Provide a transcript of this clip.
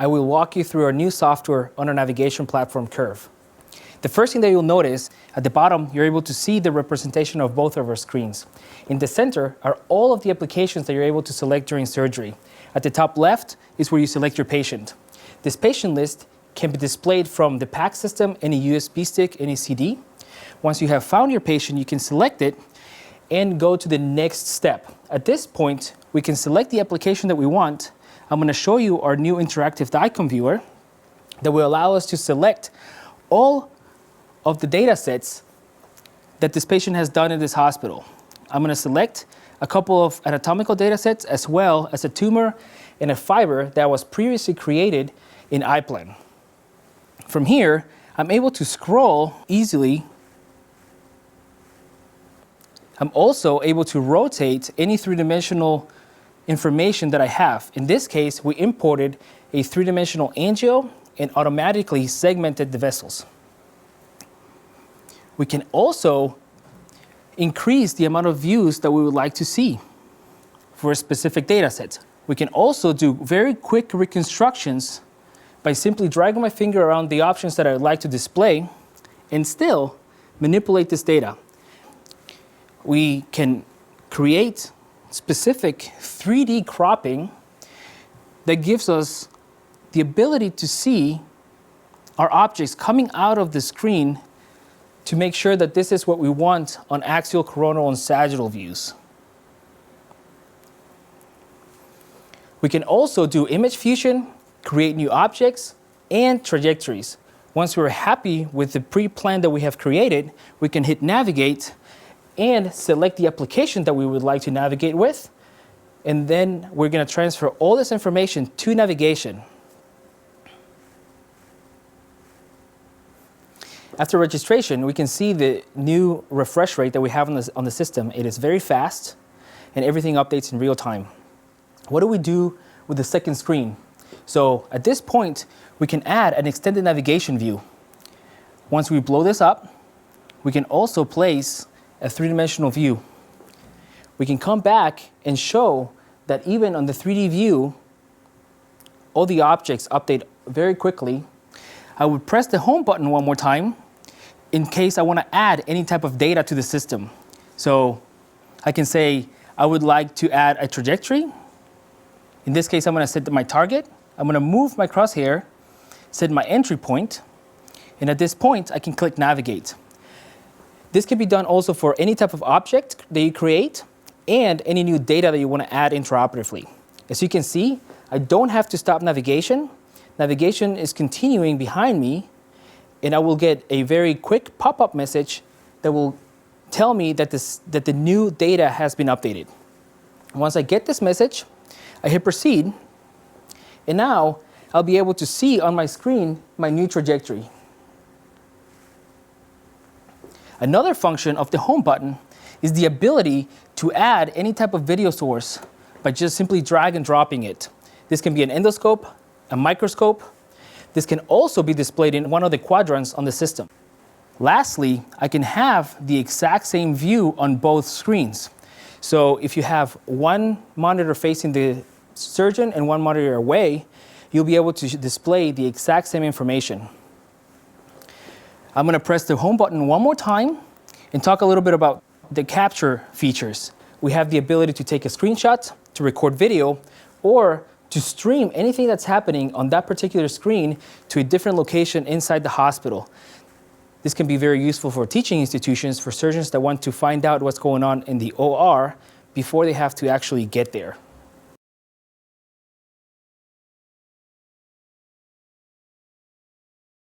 I will walk you through our new software on our navigation platform, Curve. The first thing that you'll notice, at the bottom, you're able to see the representation of both of our screens. In the center are all of the applications that you're able to select during surgery. At the top left is where you select your patient. This patient list can be displayed from the PAC system, any USB stick, any CD. Once you have found your patient, you can select it and go to the next step. At this point, we can select the application that we want. I'm going to show you our new interactive DICOM viewer that will allow us to select all of the data sets that this patient has done in this hospital. I'm going to select a couple of anatomical data sets as well as a tumor and a fiber that was previously created in iPlan. From here, I'm able to scroll easily. I'm also able to rotate any three-dimensional information that I have. In this case, we imported a three-dimensional angio and automatically segmented the vessels. We can also increase the amount of views that we would like to see for a specific data set. We can also do very quick reconstructions by simply dragging my finger around the options that I would like to display and still manipulate this data. We can create specific 3D cropping that gives us the ability to see our objects coming out of the screen to make sure that this is what we want on axial, coronal, and sagittal views. We can also do image fusion, create new objects, and trajectories. Once we're happy with the pre-plan that we have created, we can hit navigate and select the application that we would like to navigate with. And then we're going to transfer all this information to navigation. After registration, we can see the new refresh rate that we have on the system. It is very fast, and everything updates in real time. What do we do with the second screen? So at this point, we can add an extended navigation view. Once we blow this up, we can also place a three-dimensional view. We can come back and show that even on the 3D view, all the objects update very quickly. I would press the home button one more time in case I want to add any type of data to the system. So I can say I would like to add a trajectory. In this case, I'm going to set my target. I'm going to move my crosshair, set my entry point, and at this point, I can click navigate. This can be done also for any type of object that you create and any new data that you want to add intraoperatively. As you can see, I don't have to stop navigation. Navigation is continuing behind me, and I will get a very quick pop-up message that will tell me that the new data has been updated. Once I get this message, I hit proceed, and now I'll be able to see on my screen my new trajectory. Another function of the home button is the ability to add any type of video source by just simply drag and dropping it. This can be an endoscope, a microscope. This can also be displayed in one of the quadrants on the system. Lastly, I can have the exact same view on both screens. So if you have one monitor facing the surgeon and one monitor away, you'll be able to display the exact same information. I'm going to press the home button one more time and talk a little bit about the capture features. We have the ability to take a screenshot, to record video, or to stream anything that's happening on that particular screen to a different location inside the hospital. This can be very useful for teaching institutions, for surgeons that want to find out what's going on in the OR before they have to actually get there.